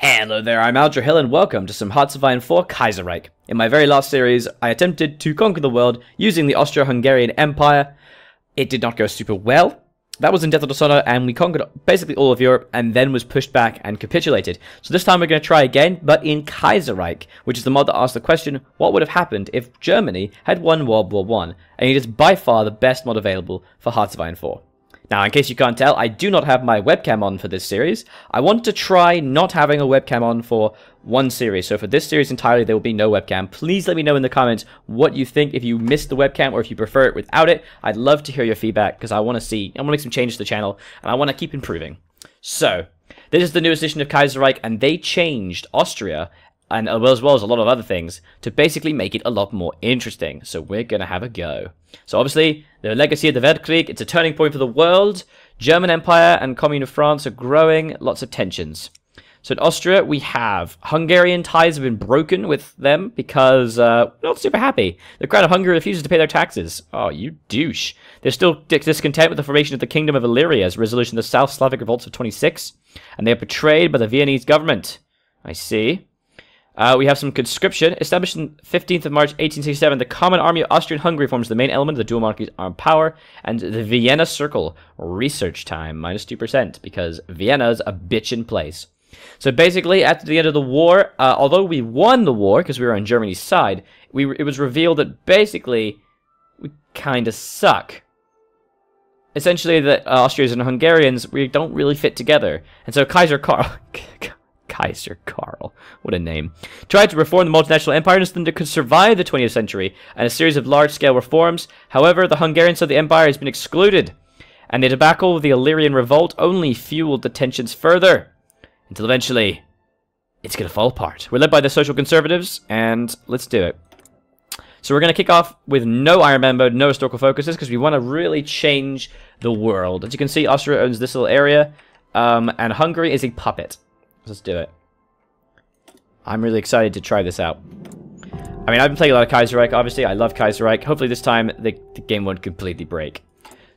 Hello there, I'm Alger Hill and welcome to some Hearts of Iron 4 Kaiserreich. In my very last series, I attempted to conquer the world using the Austro-Hungarian Empire. It did not go super well. That was in Death of Dishonor, and we conquered basically all of Europe and then was pushed back and capitulated. So this time we're going to try again, but in Kaiserreich, which is the mod that asks the question, what would have happened if Germany had won World War I? And it is by far the best mod available for Hearts of Iron 4. Now, in case you can't tell, I do not have my webcam on for this series. I want to try not having a webcam on for one series. So for this series entirely, there will be no webcam. Please let me know in the comments what you think, if you missed the webcam or if you prefer it without it. I'd love to hear your feedback because I want to make some changes to the channel and I want to keep improving. So, this is the newest edition of Kaiserreich, and they changed Austria, and as well as a lot of other things, to basically make it a lot more interesting. So we're going to have a go. So obviously, the legacy of the Weltkrieg, it's a turning point for the world. German Empire and Commune of France are growing, lots of tensions. So in Austria, we have Hungarian ties have been broken with them because we're not super happy. The Crown of Hungary refuses to pay their taxes. Oh, you douche. They're still discontent with the formation of the Kingdom of Illyria as a resolution of the South Slavic revolts of 26, and they are betrayed by the Viennese government. I see. We have some conscription. Established on 15th of March 1867, the Common Army of Austria and Hungary forms the main element of the dual monarchy's armed power. And the Vienna Circle. Research time, minus 2%, because Vienna's a bitchin' place. So basically, at the end of the war, although we won the war, because we were on Germany's side, it was revealed that basically, we kind of suck. Essentially, the Austrians and Hungarians, we don't really fit together. And so Kaiser Karl... Kaiser Karl, what a name, tried to reform the multinational empire and could survive the 20th century and a series of large-scale reforms. However, the Hungarian side of the empire has been excluded, and the debacle of the Illyrian revolt only fueled the tensions further, until eventually, it's going to fall apart. We're led by the social conservatives, and let's do it. So we're going to kick off with no Iron Man mode, no historical focuses, because we want to really change the world. As you can see, Austria owns this little area, and Hungary is a puppet. Let's do it. I'm really excited to try this out. I mean, I've been playing a lot of Kaiserreich, obviously. I love Kaiserreich. Hopefully this time the game won't completely break.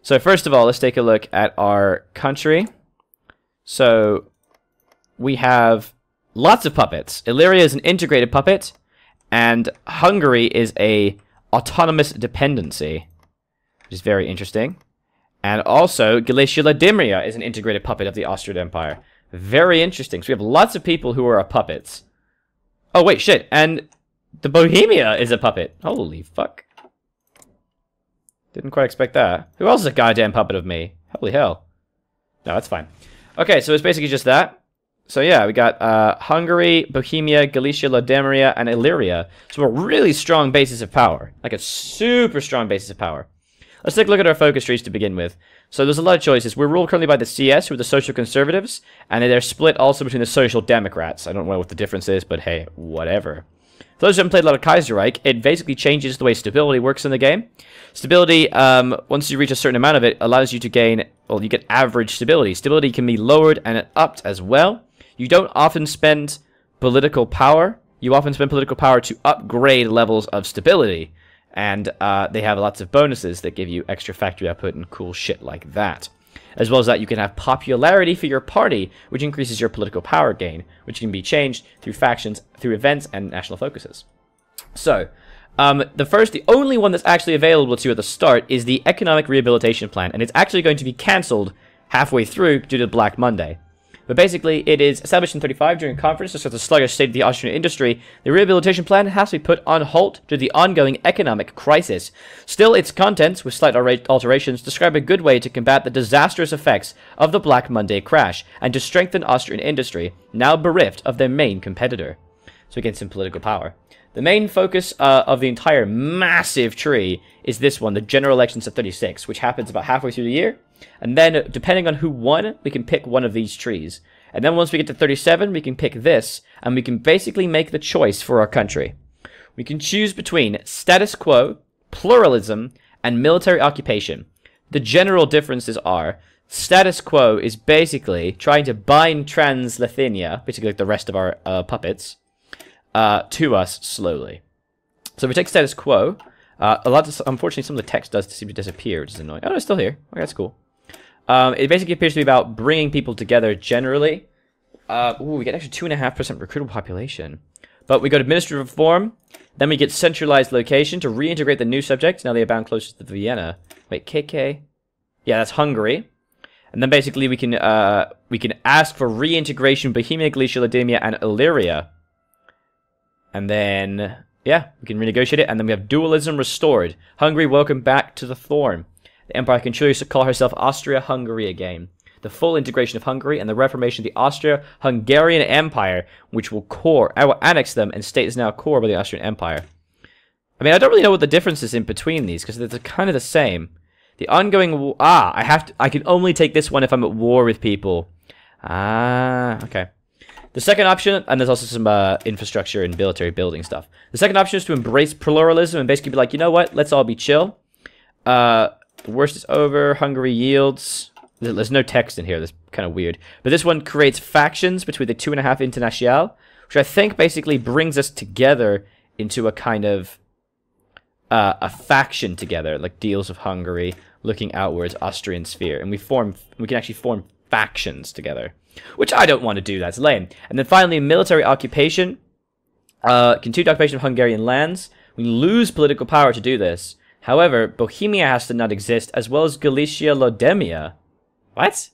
So first of all, let's take a look at our country. So we have lots of puppets. Illyria is an integrated puppet, and Hungary is a autonomous dependency, which is very interesting. And also, Galicia-Lodomeria is an integrated puppet of the Austrian Empire. Very interesting. So we have lots of people who are puppets. Oh, wait, shit. And the Bohemia is a puppet. Holy fuck. Didn't quite expect that. Who else is a goddamn puppet of me? Holy hell. No, that's fine. Okay, so it's basically just that. So yeah, we got Hungary, Bohemia, Galicia, Lodomeria, and Illyria. So a really strong basis of power. Like a super strong basis of power. Let's take a look at our focus trees to begin with. So there's a lot of choices. We're ruled currently by the CS, who are the Social Conservatives, and they're split also between the Social Democrats. I don't know what the difference is, but hey, whatever. For those who haven't played a lot of Kaiserreich, it basically changes the way stability works in the game. Stability, once you reach a certain amount of it, allows you to gain, well, you get average stability. Stability can be lowered and upped as well. You don't often spend political power. You often spend political power to upgrade levels of stability. And they have lots of bonuses that give you extra factory output and cool shit like that. As well as that, you can have popularity for your party, which increases your political power gain, which can be changed through factions, through events, and national focuses. So, the only one that's actually available to you at the start is the Economic Rehabilitation Plan, and it's actually going to be cancelled halfway through due to Black Monday. But basically, it is established in 1935 during a conference to start the sluggish state of the Austrian industry. The rehabilitation plan has to be put on halt due to the ongoing economic crisis. Still, its contents, with slight alterations, describe a good way to combat the disastrous effects of the Black Monday crash and to strengthen Austrian industry, now bereft of their main competitor. So we get some political power. The main focus of the entire massive tree is this one, the general elections of 36, which happens about halfway through the year. And then, depending on who won, we can pick one of these trees. And then once we get to 37, we can pick this, and we can basically make the choice for our country. We can choose between status quo, pluralism, and military occupation. The general differences are, status quo is basically trying to bind Transleithania, basically like the rest of our puppets, to us slowly. So if we take status quo, unfortunately some of the text does seem to disappear, which is annoying. Oh, no, it's still here. Okay, that's cool. It basically appears to be about bringing people together generally. We get extra 2.5% recruitable population. But we got administrative reform. Then we get centralized location to reintegrate the new subjects. Now they are bound closer to Vienna. Wait, KK? Yeah, that's Hungary. And then basically we can ask for reintegration Bohemia, Galicia, Ladomia, and Illyria. And then, yeah, we can renegotiate it. And then we have dualism restored. Hungary, welcome back to the Thorn. The Empire can truly call herself Austria-Hungary again. The full integration of Hungary and the reformation of the Austria-Hungarian Empire, which will annex them and state is now a core of the Austrian Empire. I mean, I don't really know what the difference is in between these, because they're kind of the same. The ongoing... I can only take this one if I'm at war with people. Okay. The second option, and there's also some infrastructure and military building stuff. The second option is to embrace pluralism and basically be like, you know what, let's all be chill. The worst is over, Hungary yields... There's no text in here, that's kind of weird. But this one creates factions between the 2.5 Internationale, which I think basically brings us together into a kind of a faction together, like deals of Hungary, looking outwards, Austrian sphere. And we can actually form factions together, which I don't want to do, that's lame. And then finally, military occupation. Continued occupation of Hungarian lands. We lose political power to do this. However, Bohemia has to not exist, as well as Galicia, Ladomia. What?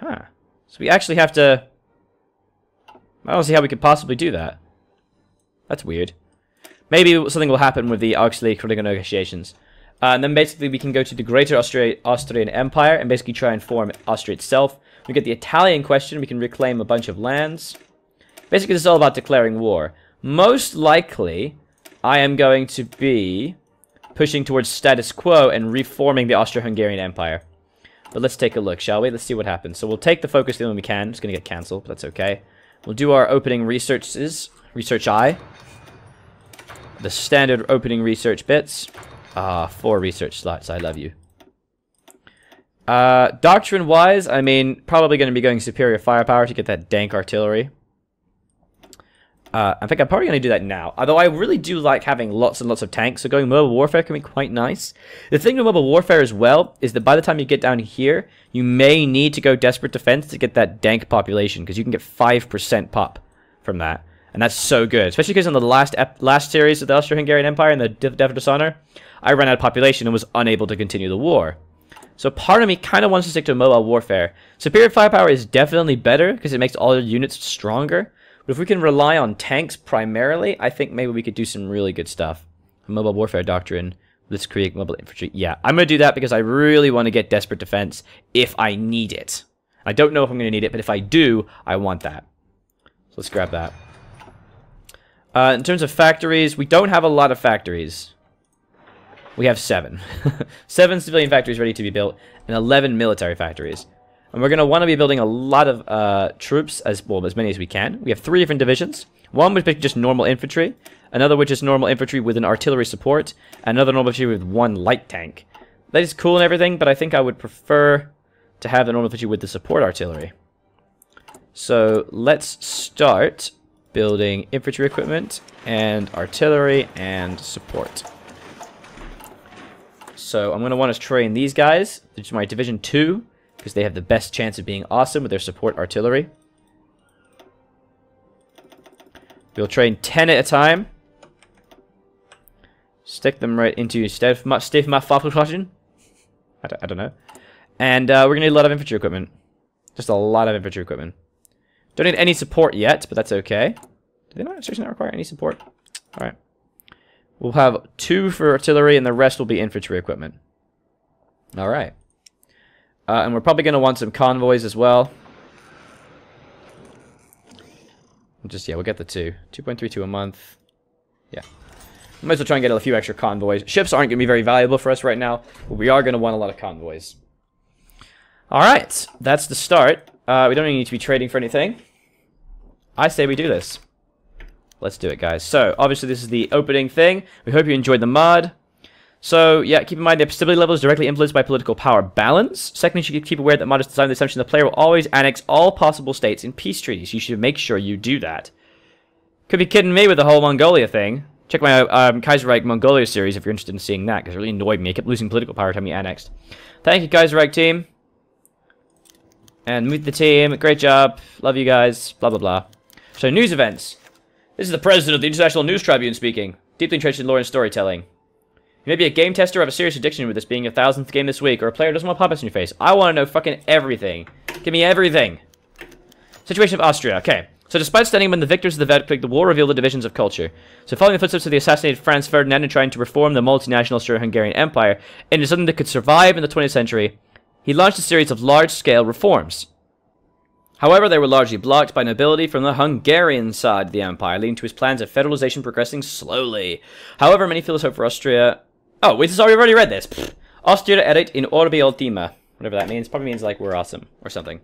Huh. So we actually have to... I don't see how we could possibly do that. That's weird. Maybe something will happen with the auxiliary critical negotiations. And then basically we can go to the Greater Austrian Empire and basically try and form Austria itself. We get the Italian question. We can reclaim a bunch of lands. Basically this is all about declaring war. Most likely, I am going to be... pushing towards status quo and reforming the Austro-Hungarian Empire. But let's take a look, shall we? Let's see what happens. So we'll take the focus when we can. It's going to get cancelled, but that's okay. We'll do our opening researches. Research I. The standard opening research bits. 4 research slots. I love you. Doctrine-wise, I mean, probably going to be going superior firepower to get that dank artillery. I think I'm probably going to do that now. Although I really do like having lots and lots of tanks, so going mobile warfare can be quite nice. The thing with mobile warfare as well is that by the time you get down here, you may need to go desperate defense to get that dank population, because you can get 5% pop from that. And that's so good, especially because in the last series of the Austro-Hungarian Empire and the Death of Dishonor, I ran out of population and was unable to continue the war. So part of me kind of wants to stick to mobile warfare. Superior firepower is definitely better, because it makes all your units stronger. But if we can rely on tanks primarily, I think maybe we could do some really good stuff. Mobile warfare doctrine. Let's create mobile infantry. Yeah, I'm going to do that because I really want to get desperate defense if I need it. I don't know if I'm going to need it, but if I do, I want that. So let's grab that. In terms of factories, we don't have a lot of factories. We have 7. 7 civilian factories ready to be built, and 11 military factories. And we're going to want to be building a lot of troops, as many as we can. We have 3 different divisions. One which is just normal infantry. Another which is normal infantry with an artillery support. Another normal infantry with 1 light tank. That is cool and everything, but I think I would prefer to have the normal infantry with the support artillery. So let's start building infantry equipment and artillery and support. So I'm going to want to train these guys. This is my Division 2. Because they have the best chance of being awesome with their support artillery. We'll train 10 at a time. Stick them right into Stiefmafwaffenklassen. I don't know. And we're going to need a lot of infantry equipment. Just a lot of infantry equipment. Don't need any support yet, but that's okay. Do they not require any support? Alright. We'll have 2 for artillery, and the rest will be infantry equipment. Alright. And we're probably going to want some convoys as well. We'll get the 2. 2.32 a month. Yeah. Might as well try and get a few extra convoys. Ships aren't going to be very valuable for us right now, but we are going to want a lot of convoys. Alright, that's the start. We don't even need to be trading for anything. I say we do this. Let's do it, guys. So, obviously this is the opening thing. We hope you enjoyed the mod. So, yeah, keep in mind the stability level is directly influenced by political power balance. Secondly, you should keep aware that mod is designed with the assumption the player will always annex all possible states in peace treaties. You should make sure you do that. Could be kidding me with the whole Mongolia thing. Check my Kaiserreich Mongolia series if you're interested in seeing that, because it really annoyed me. I kept losing political power every time you annexed. Thank you, Kaiserreich team. And meet the team. Great job. Love you guys. Blah, blah, blah. So, news events. This is the president of the International News Tribune speaking. Deeply entrenched in lore and storytelling. You may be a game tester or have a serious addiction with this being your 1000th game this week, or a player doesn't want puppets in your face. I want to know fucking everything. Give me everything. Situation of Austria. Okay. So despite standing among the victors of the Weltkrieg, the war revealed the divisions of culture. So following the footsteps of the assassinated Franz Ferdinand and trying to reform the multinational Austro-Hungarian Empire into something that could survive in the 20th century, he launched a series of large-scale reforms. However, they were largely blocked by nobility from the Hungarian side of the empire, leading to his plans of federalization progressing slowly. However, many feel this hope for Austria... Oh, wait, sorry, we've already read this. Pfft. Austria erit in orbe ultima. Whatever that means. Probably means, like, we're awesome, or something.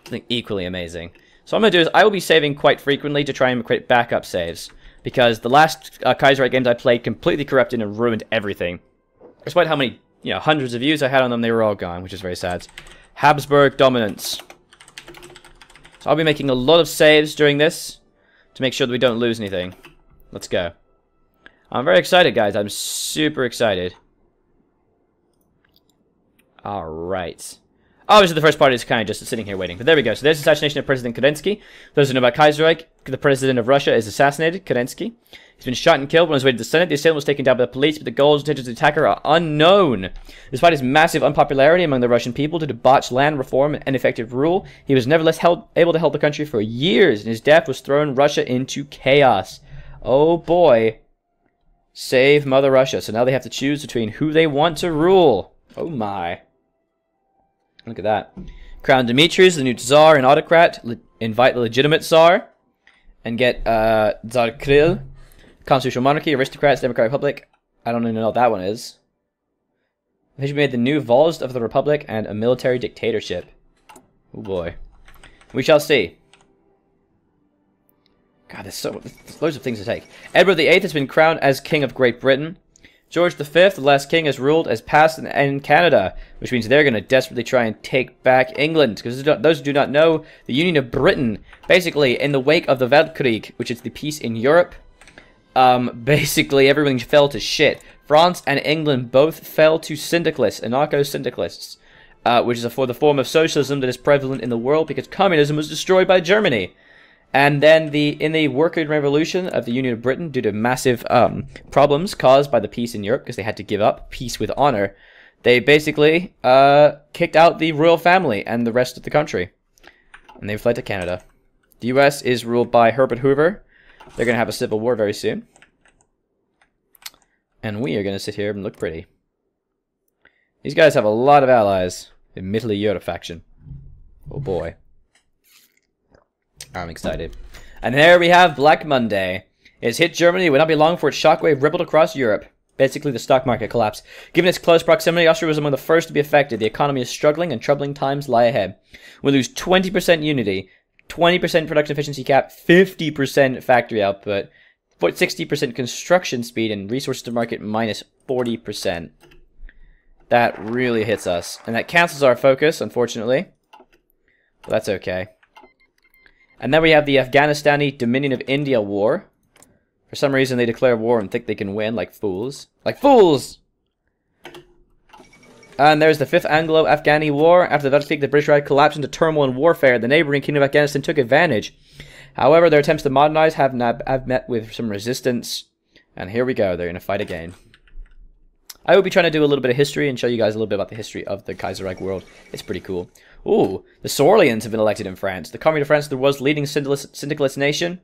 Something equally amazing. So what I'm going to do is I will be saving quite frequently to try and create backup saves. Because the last Kaiserreich games I played completely corrupted and ruined everything. Despite how many, hundreds of views I had on them, they were all gone, which is very sad. Habsburg dominance. So I'll be making a lot of saves during this to make sure that we don't lose anything. Let's go. I'm very excited, guys. I'm super excited. Alright. Obviously, the first part is kind of just sitting here waiting. But there we go. So there's the assassination of President Kerensky. Those who know about Kaiserreich, the president of Russia is assassinated, Kerensky. He's been shot and killed when on his way to the Senate. The assailant was taken down by the police, but the goals and intentions of the attacker are unknown. Despite his massive unpopularity among the Russian people due to botched land reform and ineffective rule, he was nevertheless able to help the country for years, and his death was thrown Russia into chaos. Oh boy. Save Mother Russia. So now they have to choose between who they want to rule. Oh my. Look at that. Crown Demetrius, the new Tsar and autocrat. Invite the legitimate Tsar. And get Tsar Kirill. Constitutional monarchy, aristocrats, democratic republic. I don't even know what that one is. They should be made the new Vols of the Republic and a military dictatorship. Oh boy. We shall see. God, there's loads of things to take. Edward VIII has been crowned as King of Great Britain. George V, the last king, has ruled as past in Canada, which means they're going to desperately try and take back England. Because those who do not know, the Union of Britain, basically, in the wake of the Weltkrieg, which is the peace in Europe, basically everything fell to shit. France and England both fell to syndicalists, anarcho-syndicalists, which is for the form of socialism that is prevalent in the world because communism was destroyed by Germany. And then in the worker revolution of the Union of Britain, due to massive problems caused by the peace in Europe, because they had to give up peace with honor, they basically kicked out the royal family and the rest of the country. And they fled to Canada. The US is ruled by Herbert Hoover. They're going to have a civil war very soon. And we are going to sit here and look pretty. These guys have a lot of allies. Admittedly, Europe faction. Oh boy. I'm excited. And there we have Black Monday. It's hit Germany. It would not be long for its shockwave rippled across Europe. Basically, the stock market collapsed. Given its close proximity, Austria was among the first to be affected. The economy is struggling and troubling times lie ahead. We lose 20% unity, 20% production efficiency cap, 50% factory output, 60% construction speed, and resources to market minus 40%. That really hits us. And that cancels our focus, unfortunately. But that's okay. And then we have the Afghanistani Dominion of India War. For some reason, they declare war and think they can win, like fools. Like fools! And there's the 5th Anglo-Afghani War. After the Weltkrieg, the British Raj collapsed into turmoil and warfare. The neighboring kingdom of Afghanistan took advantage. However, their attempts to modernize have met with some resistance. And here we go. They're going to fight again. I will be trying to do a little bit of history and show you guys a little bit about the history of the Kaiserreich world. It's pretty cool. Ooh, the Sorlians have been elected in France. The Commune of France is the world's leading syndicalist nation.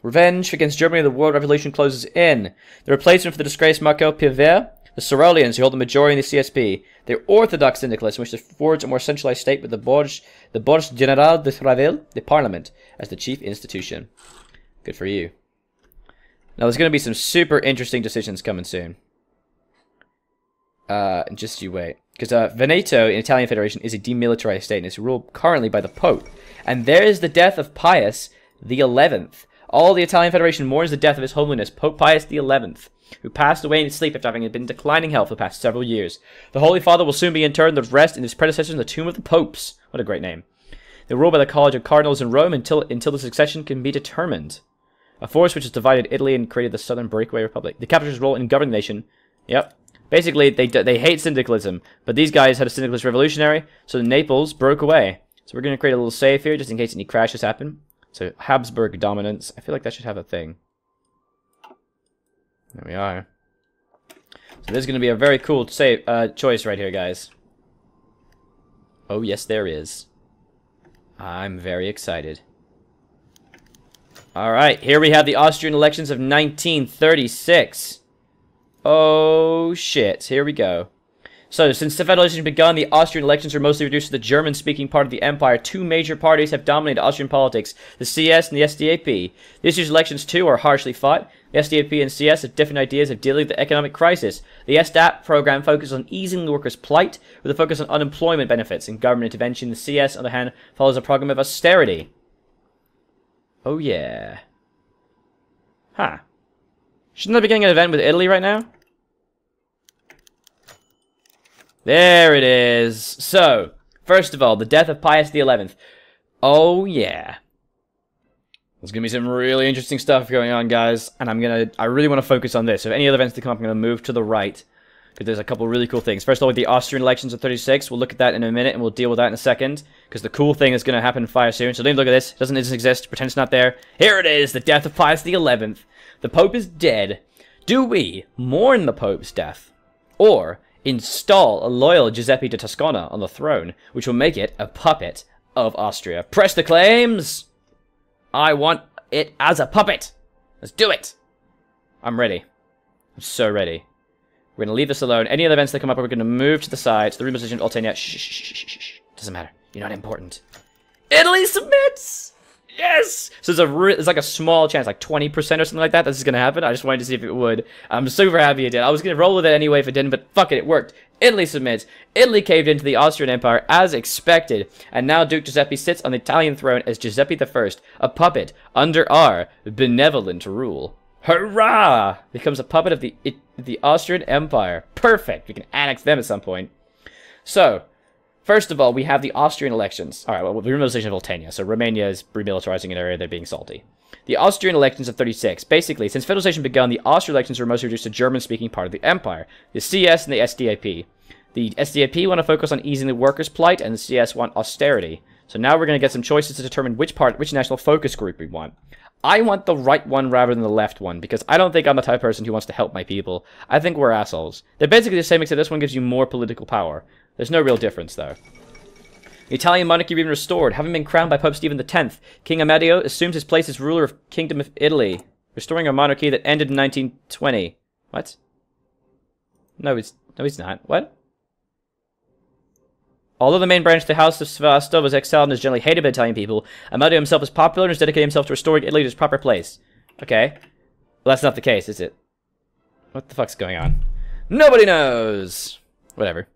Revenge against Germany, the world revolution closes in. The replacement for the disgraced Marco Pivet, the Sorolians, who hold the majority in the CSP. They're orthodox syndicalists, which forge a more centralized state with the Bourse General de Travail, the Parliament, as the chief institution. Good for you. Now, there's going to be some super interesting decisions coming soon. Just you wait. Because Veneto, in Italian Federation, is a demilitarized state, and it's ruled currently by the Pope. And there is the death of Pius the 11th. All the Italian Federation mourns the death of His Holiness, Pope Pius the 11th, who passed away in his sleep after having been in declining health for the past several years. The Holy Father will soon be interred and rest in his predecessors in the tomb of the popes. What a great name. They rule by the College of Cardinals in Rome until the succession can be determined. A force which has divided Italy and created the Southern Breakaway Republic. The capital's role in governing the nation, yep, Basically, they hate syndicalism, but these guys had a syndicalist revolutionary, so Naples broke away. So we're going to create a little save here, just in case any crashes happen. So Habsburg dominance. I feel like that should have a thing. There we are. So there's going to be a very cool choice right here, guys. Oh, yes, there is. I'm very excited. Alright, here we have the Austrian elections of 1936. Oh, shit. Here we go. So, since the federation begun, the Austrian elections were mostly reduced to the German-speaking part of the empire. Two major parties have dominated Austrian politics, the CS and the SDAP. This year's elections, too, are harshly fought. The SDAP and CS have different ideas of dealing with the economic crisis. The SDAP program focuses on easing the workers' plight, with a focus on unemployment benefits and government intervention. The CS, on the other hand, follows a program of austerity. Oh, yeah. Huh. Shouldn't I be getting an event with Italy right now? There it is. So, first of all, the death of Pius XI. Oh, yeah. There's going to be some really interesting stuff going on, guys. And I really want to focus on this. So if any other events that come up, I'm going to move to the right. Because there's a couple really cool things. First of all, with the Austrian elections of 36. We'll look at that in a minute, and we'll deal with that in a second. Because the cool thing is going to happen fire soon. So don't even look at this. It doesn't exist. Pretend it's not there. Here it is. The death of Pius XI. The Pope is dead. Do we mourn the Pope's death? Or install a loyal Giuseppe de Toscana on the throne, which will make it a puppet of Austria? Press the claims! I want it as a puppet! Let's do it! I'm ready. I'm so ready. We're going to leave this alone. Any other events that come up, we're going to move to the side. To the reposition of Altania. Shh, shh, shh, shh, shh. Doesn't matter. You're not important. Italy submits! Yes! So there's like a small chance, like 20% or something like that, this is going to happen. I just wanted to see if it would. I'm super happy it did. I was going to roll with it anyway if it didn't, but fuck it, it worked. Italy submits. Italy caved into the Austrian Empire as expected. And now Duke Giuseppe sits on the Italian throne as Giuseppe I, a puppet under our benevolent rule. Hurrah! Becomes a puppet of the Austrian Empire. Perfect. We can annex them at some point. So, first of all, we have the Austrian elections. Alright, well, the remilitarization of Altania. So Romania is remilitarizing an area, they're being salty. The Austrian elections of 36. Basically, since federalization begun, the Austrian elections were mostly reduced to German-speaking part of the empire. The CS and the SDAP. The SDAP want to focus on easing the workers' plight, and the CS want austerity. So now we're going to get some choices to determine which national focus group we want. I want the right one rather than the left one, because I don't think I'm the type of person who wants to help my people. I think we're assholes. They're basically the same, except this one gives you more political power. There's no real difference, though. The Italian monarchy being restored, having been crowned by Pope Stephen X. King Amedeo assumes his place as ruler of Kingdom of Italy, restoring a monarchy that ended in 1920. What? No, he's not. What? Although the main branch of the House of Svasta was exiled and is generally hated by Italian people, Amedeo himself was popular and has dedicated himself to restoring Italy to its proper place. Okay. Well, that's not the case, is it? What the fuck's going on? Nobody knows! Whatever.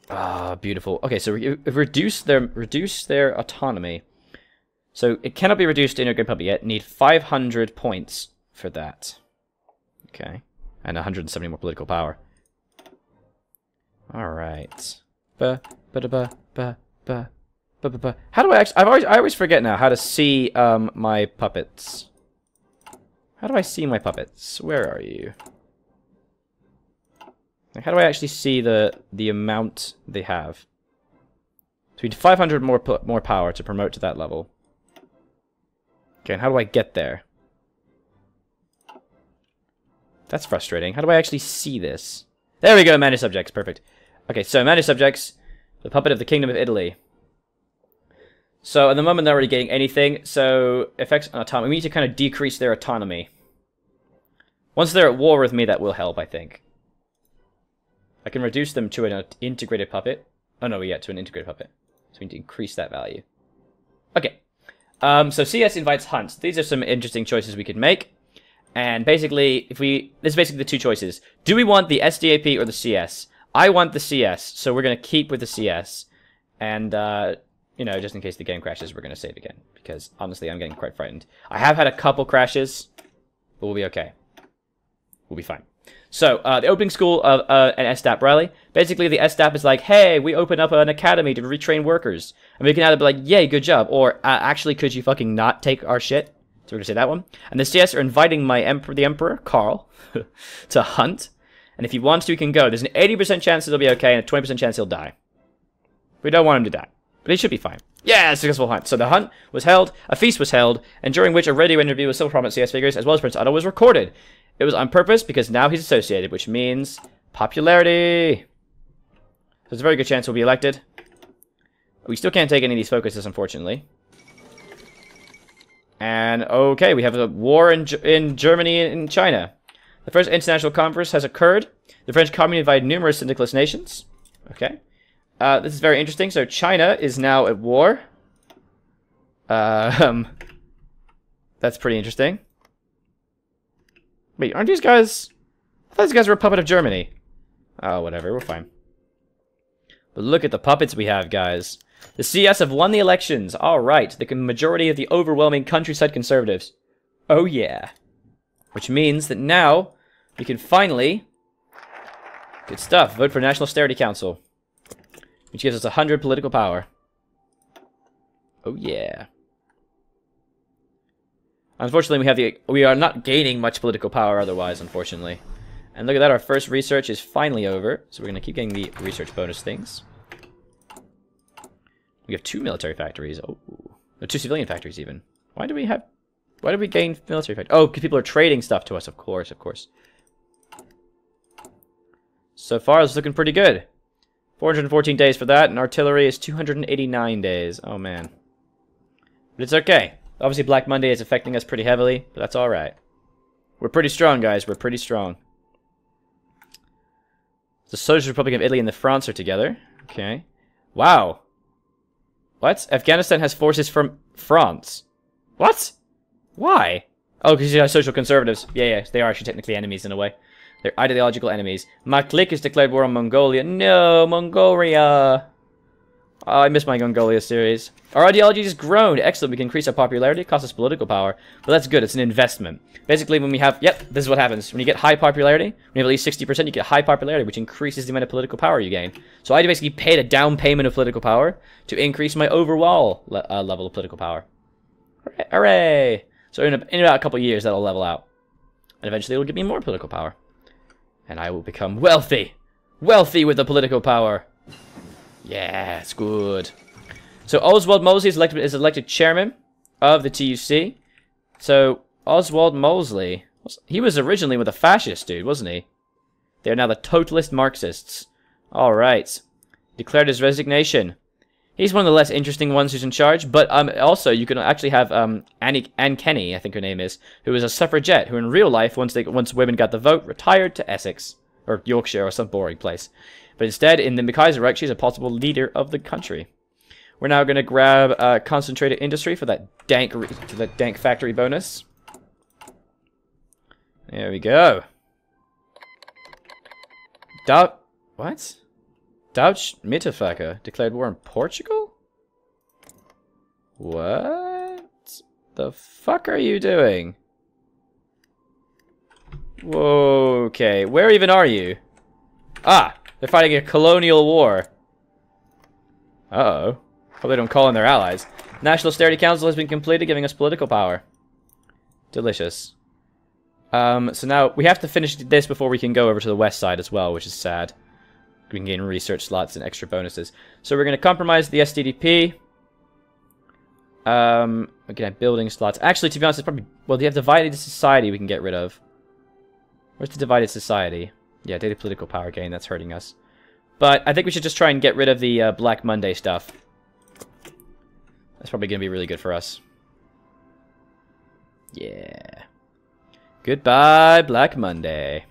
Ah, beautiful. Okay, so reduce their autonomy. So it cannot be reduced to integrated public yet. Need 500 points for that. Okay. And 170 more political power. Alright. How do I actually... I always forget now how to see my puppets. How do I see my puppets? Where are you? Like, how do I actually see the amount they have? So we need 500 more power to promote to that level. Okay, and how do I get there? That's frustrating. How do I actually see this? There we go, manage subjects. Perfect. Okay, so manage subjects. The puppet of the Kingdom of Italy. So at the moment they're already getting anything. So effects on autonomy. We need to kind of decrease their autonomy. Once they're at war with me, that will help, I think. I can reduce them to an integrated puppet. Oh no, to an integrated puppet. So we need to increase that value. Okay. So CS invites hunts. These are some interesting choices we could make. And basically, this is basically the two choices. Do we want the SDAP or the CS? I want the CS, so we're going to keep with the CS. And, you know, just in case the game crashes, we're going to save again. Because, honestly, I'm getting quite frightened. I have had a couple crashes, but we'll be okay. We'll be fine. So, the opening school of an SDAP rally. Basically, the SDAP is like, hey, we open up an academy to retrain workers. And we can either be like, yay, good job. Or, actually, could you fucking not take our shit? we're going to say that one. And the CS are inviting the Emperor, Karl, to hunt. And if he wants to, he can go. There's an 80% chance he'll be okay, and a 20% chance he'll die. We don't want him to die. But he should be fine. Yeah, successful hunt. So the hunt was held, a feast was held, and during which a radio interview with several prominent CS figures, as well as Prince Otto, was recorded. It was on purpose because now he's associated, which means popularity. So there's a very good chance he'll be elected. We still can't take any of these focuses, unfortunately. And, okay, we have a war in Germany and China. The first international conference has occurred. The French Commune invited numerous syndicalist nations. Okay. This is very interesting. So China is now at war. That's pretty interesting. Wait, aren't these guys... I thought these guys were a puppet of Germany. Oh, whatever. We're fine. But look at the puppets we have, guys. The CS have won the elections. Alright. The majority of the overwhelming countryside conservatives. Oh, yeah. Which means that now we can finally... Good stuff. Vote for National Austerity Council. Which gives us 100 political power. Oh, yeah. Unfortunately, we are not gaining much political power otherwise, unfortunately. And look at that, our first research is finally over. So we're going to keep getting the research bonus things. We have 2 military factories. Oh, 2 civilian factories even. Why did we gain military factories? Oh, because people are trading stuff to us, of course, of course. So far, it's looking pretty good. 414 days for that, and artillery is 289 days. Oh, man. But it's okay. Obviously, Black Monday is affecting us pretty heavily, but that's alright. We're pretty strong, guys. We're pretty strong. The Socialist Republic of Italy and the France are together. Okay. Wow. What? Afghanistan has forces from France. What? Why? Oh, because you have social conservatives. Yeah, they are actually technically enemies in a way. They're ideological enemies. My clique has declared war on Mongolia. No, Mongolia. Oh, I missed my Mongolia series. Our ideology has grown. Excellent. We can increase our popularity. It costs us political power. But that's good. It's an investment. Basically, when we have... Yep, this is what happens. When you get high popularity, when you have at least 60%, you get high popularity, which increases the amount of political power you gain. So I basically paid a down payment of political power to increase my overall level of political power. Hooray! So in about a couple of years, that'll level out. And eventually, it'll give me more political power. And I will become wealthy. Wealthy with the political power. Yeah, it's good. So Oswald Mosley is elected chairman of the TUC. So Oswald Mosley, he was originally with a fascist dude, wasn't he? They're now the totalist Marxists. All right. Declared his resignation. He's one of the less interesting ones who's in charge, but also you can actually have Anne Kenny, I think her name is, who was a suffragette, who in real life, once women got the vote, retired to Essex, or Yorkshire, or some boring place. But instead, in the Kaiserreich, she's a possible leader of the country. We're now going to grab concentrated industry for that dank factory bonus. There we go. What? Deutsche Mittelfläche declared war on Portugal? What the fuck are you doing? Whoa, okay. Where even are you? Ah, they're fighting a colonial war. Uh-oh. Hope they don't call in their allies. National Austerity Council has been completed, giving us political power. Delicious. So now we have to finish this before we can go over to the west side as well, which is sad. We can gain research slots and extra bonuses. So we're going to compromise the SDDP. We can have building slots. Actually, to be honest, it's probably... Well, they have divided society we can get rid of. Where's the divided society? Yeah, data political power gain. That's hurting us. But I think we should just try and get rid of the Black Monday stuff. That's probably going to be really good for us. Yeah. Goodbye, Black Monday.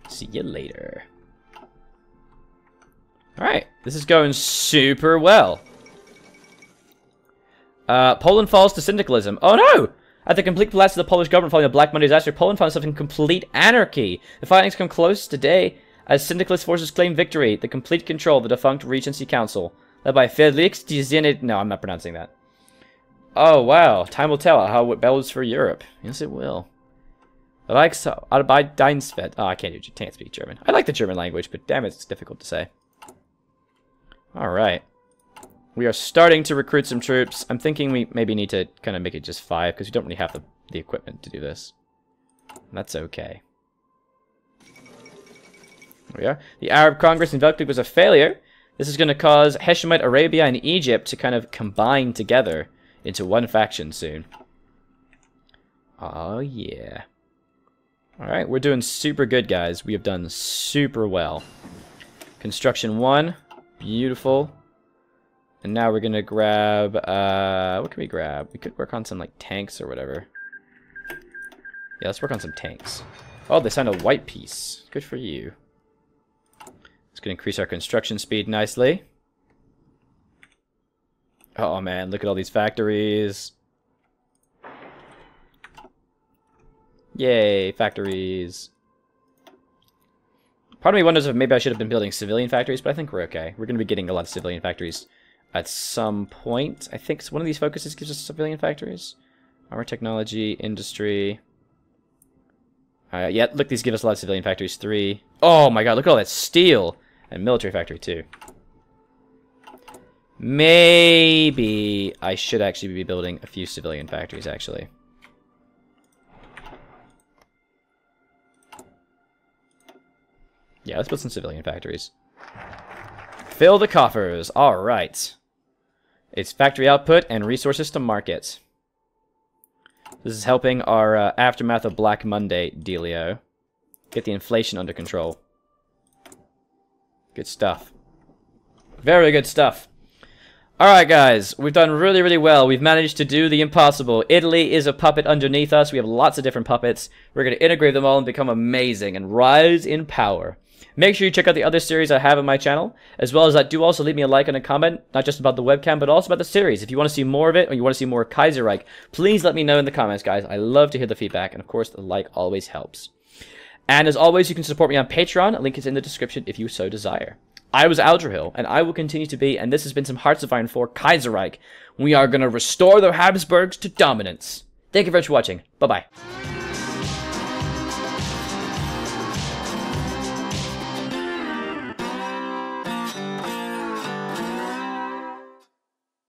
See you later. Alright, this is going super well. Poland falls to syndicalism. Oh no! At the complete collapse of the Polish government following the Black Monday disaster, Poland found itself in complete anarchy. The fightings come close today as syndicalist forces claim victory, the complete control of the defunct Regency Council, led by Felix Dzienet. No, I'm not pronouncing that. Oh wow, time will tell how it bodes for Europe. Yes, it will. I like so. Oh, I can't speak German. I like the German language, but damn it, it's difficult to say. Alright. We are starting to recruit some troops. I'm thinking we maybe need to kind of make it just 5, because we don't really have the equipment to do this. That's okay. There we are. The Arab Congress in Velklik was a failure. This is going to cause Heshemite Arabia and Egypt to kind of combine together into one faction soon. Oh, yeah. Alright, we're doing super good, guys. We have done super well. Construction 1. Beautiful. And now we're going to grab... what can we grab? We could work on some, like, tanks or whatever. Yeah, let's work on some tanks. Oh, they signed a white piece. Good for you. It's going to increase our construction speed nicely. Oh, man, look at all these factories. Yay, factories. Part of me wonders if maybe I should have been building civilian factories, but I think we're okay. We're going to be getting a lot of civilian factories at some point. I think one of these focuses gives us civilian factories. Armor technology, industry. Yeah, look, these give us a lot of civilian factories. 3. Oh my god, look at all that steel. And military factory, too. Maybe I should actually be building a few civilian factories, actually. Yeah, let's build some civilian factories. Fill the coffers. Alright. It's factory output and resources to market. This is helping our aftermath of Black Monday dealio. Get the inflation under control. Good stuff. Very good stuff. Alright, guys. We've done really, really well. We've managed to do the impossible. Italy is a puppet underneath us. We have lots of different puppets. We're going to integrate them all and become amazing and rise in power. Make sure you check out the other series I have on my channel, as well as that. Do also leave me a like and a comment, not just about the webcam, but also about the series. If you want to see more of it, or you want to see more Kaiserreich, please let me know in the comments, guys. I love to hear the feedback, and of course, the like always helps. And as always, you can support me on Patreon. A link is in the description if you so desire. I was Aldrahill, and I will continue to be, and this has been some Hearts of Iron 4 Kaiserreich. We are going to restore the Habsburgs to dominance. Thank you very much for watching. Bye-bye.